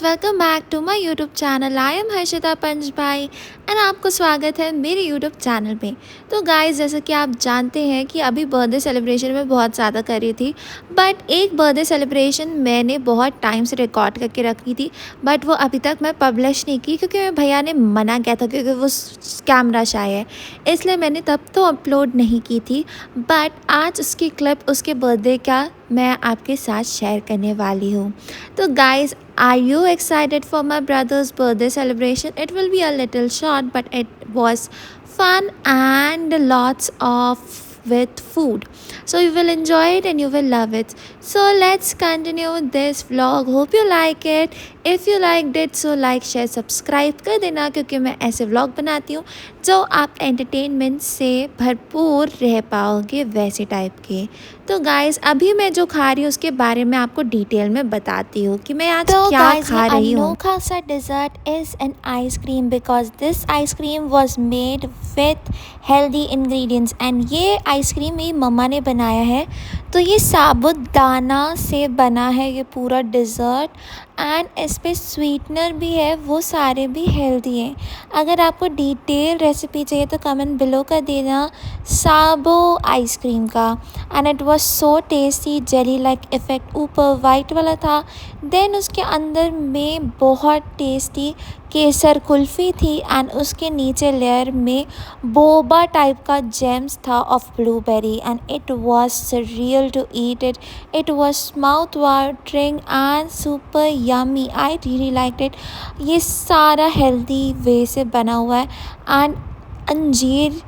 Welcome back to my YouTube channel. I am Harshita Panchbhai and आपको स्वागत है मेरे यूट्यूब चैनल पे। तो गाइस, जैसा कि आप जानते हैं कि अभी बर्थडे सेलिब्रेशन में बहुत ज़्यादा कर रही थी, बट एक बर्थडे सेलिब्रेशन मैंने बहुत टाइम से रिकॉर्ड करके रखी थी, बट वो अभी तक मैं पब्लिश नहीं की क्योंकि मेरे भैया ने मना किया था, क्योंकि वो कैमरा शाय है, इसलिए मैंने तब तो अपलोड नहीं की थी। बट आज उसकी क्लिप उसके बर्थडे का मैं आपके साथ शेयर करने वाली हूँ। तो guys, are you excited for my brother's birthday celebration? It will be a little short, but it was fun and lots of with food. So you will enjoy it and you will love it. So let's continue this vlog. Hope you like it. If you liked it, so like, share, subscribe कर देना, क्योंकि मैं ऐसे vlog बनाती हूँ जो आप entertainment से भरपूर रह पाओगे, वैसे टाइप के। तो गाइस, अभी मैं जो खा रही हूँ उसके बारे में आपको डिटेल में बताती हूँ कि मैं आज क्या खा रही हूँ। अनोखा सा dessert is an ice cream because this ice cream was made with healthy ingredients and ये आइसक्रीम मेरी मम्मा ने बनाया है। तो ये साबुदाना से बना है ये पूरा डिज़र्ट एंड इस पे स्वीटनर भी है, वो सारे भी हेल्दी हैं। अगर आपको डिटेल रेसिपी चाहिए तो कमेंट बिलो कर देना साबो आइसक्रीम का। And it was so tasty, jelly like effect ऊपर वाइट वाला था, देन उसके अंदर में बहुत टेस्टी केसर कुल्फ़ी थी एंड उसके नीचे लेयर में बोबा टाइप का जेम्स था of blueberry and it was surreal to eat it. It was mouth watering and super yummy. I really liked it. ये सारा हेल्दी वे से बना हुआ है एंड अंजीर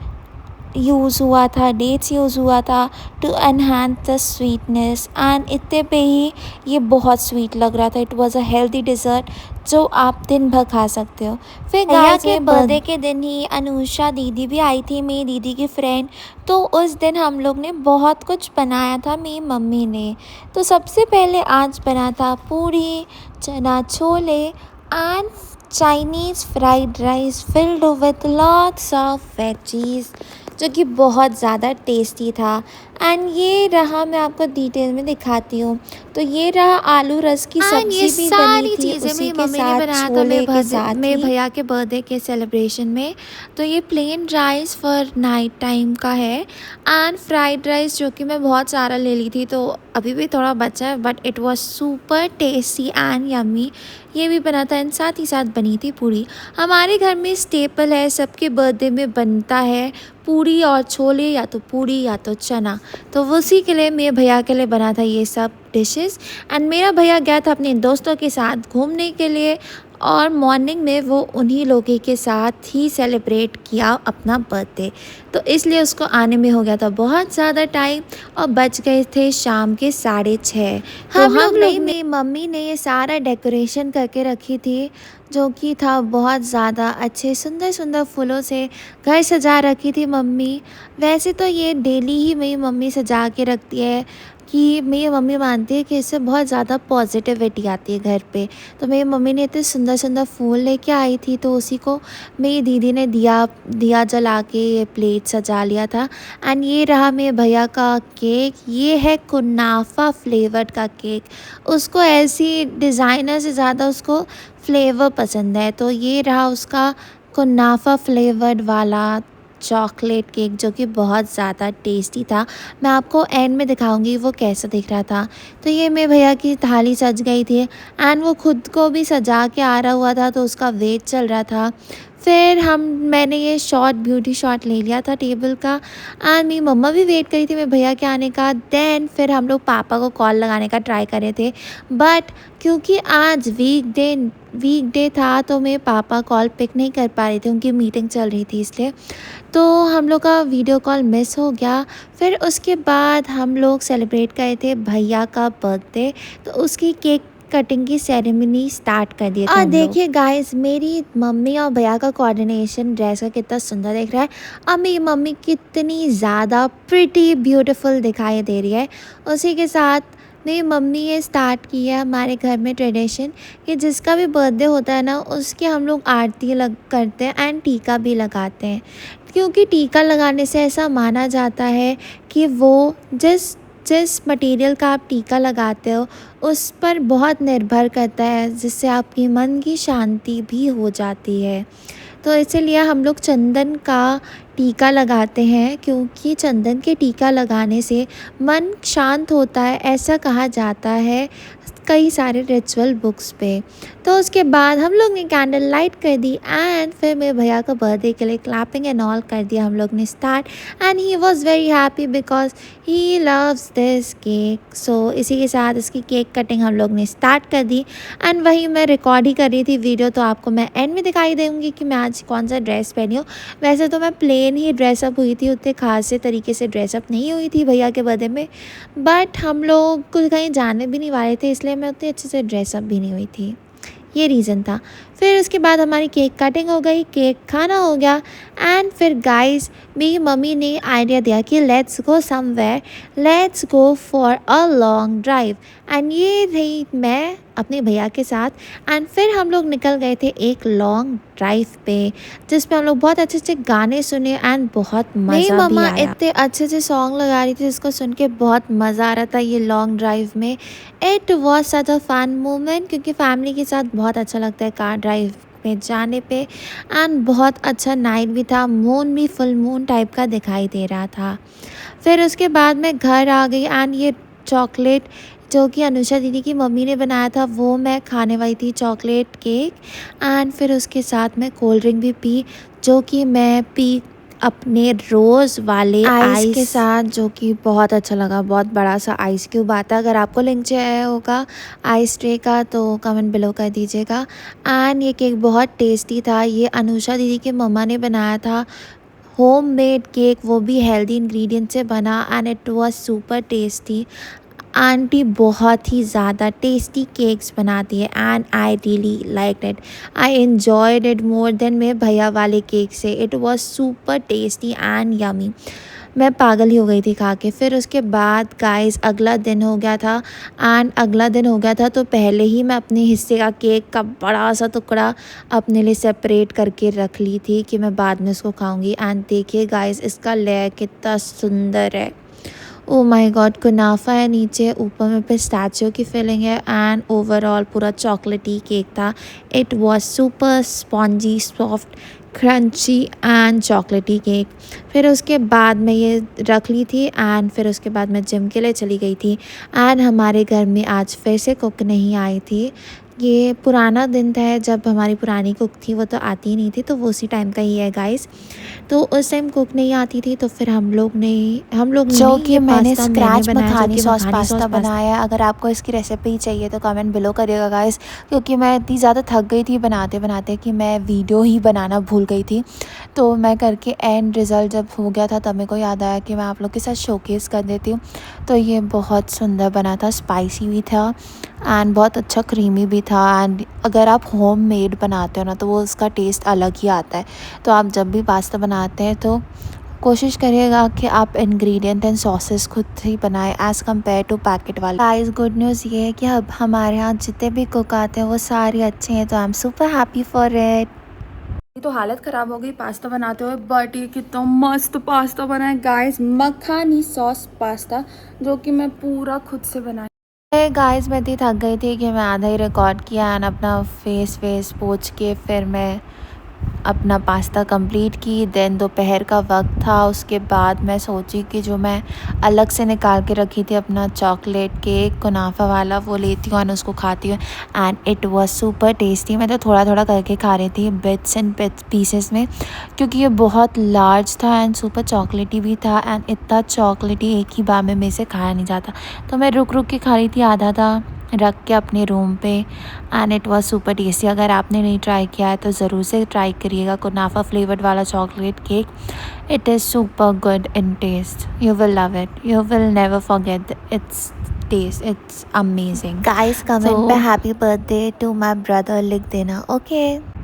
यूज़ हुआ था, डेट्स यूज़ हुआ था to enhance the sweetness and इतने पे ही ये बहुत स्वीट लग रहा था। It was a healthy dessert जो आप दिन भर खा सकते हो। फिर भैया के बर्थडे के दिन ही अनुषा दीदी भी आई थी, मेरी दीदी की फ्रेंड। तो उस दिन हम लोग ने बहुत कुछ बनाया था मेरी मम्मी ने। तो सबसे पहले आज बना था पूरी, चना chole and Chinese fried rice filled with lots of veggies, जो कि बहुत ज़्यादा टेस्टी था। एंड ये रहा, मैं आपको डिटेल में दिखाती हूँ। तो ये रहा आलू रस की सब्जी भी बनी थी उसी के साथ, छोले के साथ मेरे भैया के बर्थडे के सेलिब्रेशन में। तो ये plain rice for night time का है एंड फ्राइड राइस, जो कि मैं बहुत सारा ले ली थी, तो अभी भी थोड़ा बचा है, but it was super tasty and yummy. ये भी बना था एंड साथ ही साथ बनी थी पूरी। हमारे घर में स्टेपल है, सबके बर्थडे में बनता है पूरी और छोले, या तो पूरी या तो चना। तो उसी के लिए मेरे भैया के लिए बना था ये सब डिशेस। एंड मेरा भैया गया था अपने दोस्तों के साथ घूमने के लिए और मॉर्निंग में वो उन्हीं लोगों के साथ ही सेलिब्रेट किया अपना बर्थडे, तो इसलिए उसको आने में हो गया था बहुत ज़्यादा टाइम और बज गए थे शाम के 6:30। तो हम लोग मेरी मम्मी ने ये सारा डेकोरेशन करके रखी थी, जो कि था बहुत ज़्यादा अच्छे सुंदर सुंदर फूलों से घर सजा रखी थी मम्मी। वैसे तो ये डेली ही मेरी मम्मी सजा के रखती है, कि मेरी मम्मी मानती है कि इससे बहुत ज़्यादा पॉजिटिविटी आती है घर पे। तो मेरी मम्मी ने इतने सुंदर सुंदर फूल लेके आई थी, तो उसी को मेरी दीदी ने दिया जला के ये प्लेट सजा लिया था। एंड ये रहा मेरे भैया का केक, ये है कुनाफा फ्लेवर्ड का केक। उसको ऐसी डिज़ाइनर से ज़्यादा उसको फ्लेवर पसंद है, तो ये रहा उसका कुनाफा फ्लेवर्ड वाला चॉकलेट केक, जो कि बहुत ज़्यादा टेस्टी था। मैं आपको एंड में दिखाऊंगी वो कैसा दिख रहा था। तो ये मेरे भैया की थाली सज गई थी एंड वो खुद को भी सजा के आ रहा हुआ था, तो उसका वेट चल रहा था। फिर मैंने ये ब्यूटी शॉट ले लिया था टेबल का एंड मेरी मम्मा भी वेट करी थी मेरे भैया के आने का। देन फिर हम लोग पापा को कॉल लगाने का ट्राई कर रहे थे, बट क्योंकि आज वीकडे था तो मेरे पापा कॉल पिक नहीं कर पा रहे थे, उनकी मीटिंग चल रही थी, इसलिए तो हम लोग का वीडियो कॉल मिस हो गया। फिर उसके बाद हम लोग सेलिब्रेट करे थे भैया का बर्थडे, तो उसकी केक कटिंग की सेरेमनी स्टार्ट कर दी। और देखिए गाइस, मेरी मम्मी और भैया का कोऑर्डिनेशन ड्रेस का कितना सुंदर दिख रहा है और मेरी मम्मी कितनी ज़्यादा प्रिटी ब्यूटीफुल दिखाई दे रही है। उसी के साथ मेरी मम्मी ये स्टार्ट की है हमारे घर में ट्रेडिशन कि जिसका भी बर्थडे होता है ना, उसकी हम लोग आरती करते हैं एंड टीका भी लगाते हैं, क्योंकि टीका लगाने से ऐसा माना जाता है कि वो जिस जिस मटेरियल का आप टीका लगाते हो उस पर बहुत निर्भर करता है, जिससे आपकी मन की शांति भी हो जाती है। तो इसीलिए हम लोग चंदन का टीका लगाते हैं, क्योंकि चंदन के टीका लगाने से मन शांत होता है, ऐसा कहा जाता है कई सारे रिचुअल बुक्स पे। तो उसके बाद हम लोग ने कैंडल लाइट कर दी एंड फिर मेरे भैया का बर्थडे के लिए क्लैपिंग एंड ऑल कर दिया हम लोग ने start. And he was very happy because he loves this cake. So इसी के साथ इसकी केक कटिंग हम लोग ने स्टार्ट कर दी। एंड वही मैं रिकॉर्ड ही कर रही थी वीडियो, तो आपको मैं एंड में दिखाई दूँगी कि मैं आज कौन सा ड्रेस पहनी हूँ। वैसे तो मैं प्लेन ही ड्रेसअप हुई थी, उतने खास से तरीके से ड्रेसअप नहीं हुई थी भैया के बर्थडे में, बट हम लोग कुछ कहीं जाने भी नहीं वाले थे, इसलिए मैं उतनी अच्छे से ड्रेसअप भी नहीं हुई थी, ये रीज़न था। फिर उसके बाद हमारी केक कटिंग हो गई, केक खाना हो गया एंड फिर गाइस मेरी मम्मी ने आइडिया दिया कि let's go somewhere, let's go for a long drive. And ये थी मैं अपने भैया के साथ। एंड फिर हम लोग निकल गए थे एक लॉन्ग ड्राइव पे, जिसमें हम लोग बहुत अच्छे अच्छे गाने सुने एंड बहुत मज़ा भी आया। इतने अच्छे अच्छे सॉन्ग लगा रही थी जिसको सुन के बहुत मज़ा आ रहा था ये लॉन्ग ड्राइव में। It was such a fun moment, क्योंकि फैमिली के साथ बहुत अच्छा लगता है कार ड्राइव में जाने पे। एंड बहुत अच्छा नाइट भी था, मून भी फुल मून टाइप का दिखाई दे रहा था। फिर उसके बाद मैं घर आ गई एंड ये चॉकलेट जो कि अनुषा दीदी की मम्मी ने बनाया था वो मैं खाने वाली थी, चॉकलेट केक। एंड फिर उसके साथ मैं कोल्ड ड्रिंक भी पी, जो कि मैं पी अपने रोज़ वाले आइस के साथ, जो कि बहुत अच्छा लगा। बहुत बड़ा सा आइस क्यूब आता है, अगर आपको लिंक चाहिए होगा आइस ट्रे का तो कमेंट बिलो कर दीजिएगा। एंड ये केक बहुत टेस्टी था, ये अनुषा दीदी की मम्मा ने बनाया था, होममेड केक, वो भी हेल्दी इंग्रेडिएंट से बना and it was super tasty. Aunty बहुत ही ज़्यादा टेस्टी केक्स बनाती है and I really like it, I enjoyed it more than मेरे भैया वाले केक से। It was super tasty and yummy, मैं पागल ही हो गई थी खा के। फिर उसके बाद गाइस अगला दिन हो गया था एंड अगला दिन हो गया था तो पहले ही मैं अपने हिस्से का केक का बड़ा सा टुकड़ा अपने लिए सेपरेट करके रख ली थी कि मैं बाद में उसको खाऊंगी। एंड देखिए गाइस इसका लेयर कितना सुंदर है, ओ माय गॉड। कुनाफा है नीचे, ऊपर में पिस्ताचियो की फिलिंग है एंड ओवरऑल पूरा चॉकलेटी केक था। It was super spongy, soft, crunchy and चॉकलेटी केक। फिर उसके बाद मैं ये रख ली थी एंड फिर उसके बाद मैं जिम के लिए चली गई थी। एंड हमारे घर में आज फिर से कुक नहीं आई थी, ये पुराना दिन था जब हमारी पुरानी कुक थी वो तो आती ही नहीं थी, तो वो उसी टाइम का ही है गाइस। तो उस टाइम कुक नहीं आती थी तो फिर हम लोग ने जो कि मैंने पास्ता स्क्रैच बनाया, जो मखानी कि सॉस मखानी पास्ता सॉस बनाया है। अगर आपको इसकी रेसिपी चाहिए तो कमेंट बिलो करिएगा गाइस, क्योंकि मैं इतनी ज़्यादा थक गई थी बनाते बनाते कि मैं वीडियो ही बनाना भूल गई थी। तो मैं करके एंड रिज़ल्ट जब हो गया था तब मेरे को याद आया कि मैं आप लोग के साथ शोकेस कर देती हूँ। तो ये बहुत सुंदर बना था, स्पाइसी भी था एंड बहुत अच्छा क्रीमी भी था। एंड अगर आप होम मेड बनाते हो ना तो वो उसका टेस्ट अलग ही आता है। तो आप जब भी पास्ता बनाते हैं तो कोशिश करिएगा कि आप इंग्रेडिएंट एंड सॉसेस खुद ही बनाएं एज़ कम्पेयर टू पैकेट वाले। गाइस गुड न्यूज़ ये है कि अब हमारे यहाँ जितने भी कुक आते हैं वो सारे अच्छे हैं, तो I am super happy for it. तो हालत ख़राब हो गई पास्ता बनाते हुए, बट ये कितना मस्त पास्ता बना है गाइस, मखानी सॉस पास्ता, जो कि मैं पूरा खुद से बनाई। गाइस मैं इतनी थक गई थी कि मैं आधा ही रिकॉर्ड किया एंड अपना फेस पोंछ के फिर मैं अपना पास्ता कंप्लीट की। देन दोपहर का वक्त था, उसके बाद मैं सोची कि जो मैं अलग से निकाल के रखी थी अपना चॉकलेट केक कुनाफा वाला वो लेती हूँ और उसको खाती हूँ। And it was super tasty. मैं तो थोड़ा थोड़ा करके खा रही थी बिट्स एंड पीसेस में, क्योंकि ये बहुत लार्ज था एंड सुपर चॉकलेटी भी था। एंड इतना चॉकलेटी एक ही बार में मेरे से खाया नहीं जाता, तो मैं रुक रुक के खा रही थी, आधा था रख के अपने रूम पे। And it was super tasty. अगर आपने नहीं ट्राई किया है तो ज़रूर से ट्राई करिएगा कुनाफा फ्लेवर्ड वाला chocolate cake. It is super good in taste, you will love it, you will never forget its taste, it's amazing. Guys comment पे happy birthday to my brother लिख देना, ओके।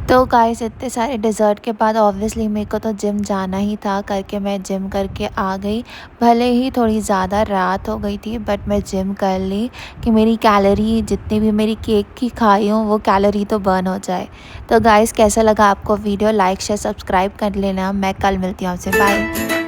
तो गाइस इतने सारे dessert के बाद obviously मेरे को तो जिम जाना ही था, करके मैं जिम करके आ गई। भले ही थोड़ी ज़्यादा रात हो गई थी बट मैं जिम कर ली कि मेरी कैलोरी जितनी भी मेरी केक की खाई हूँ वो कैलोरी तो बर्न हो जाए। तो गाइस कैसा लगा आपको वीडियो, लाइक शेयर सब्सक्राइब कर लेना। मैं कल मिलती हूँ आपसे, बाय।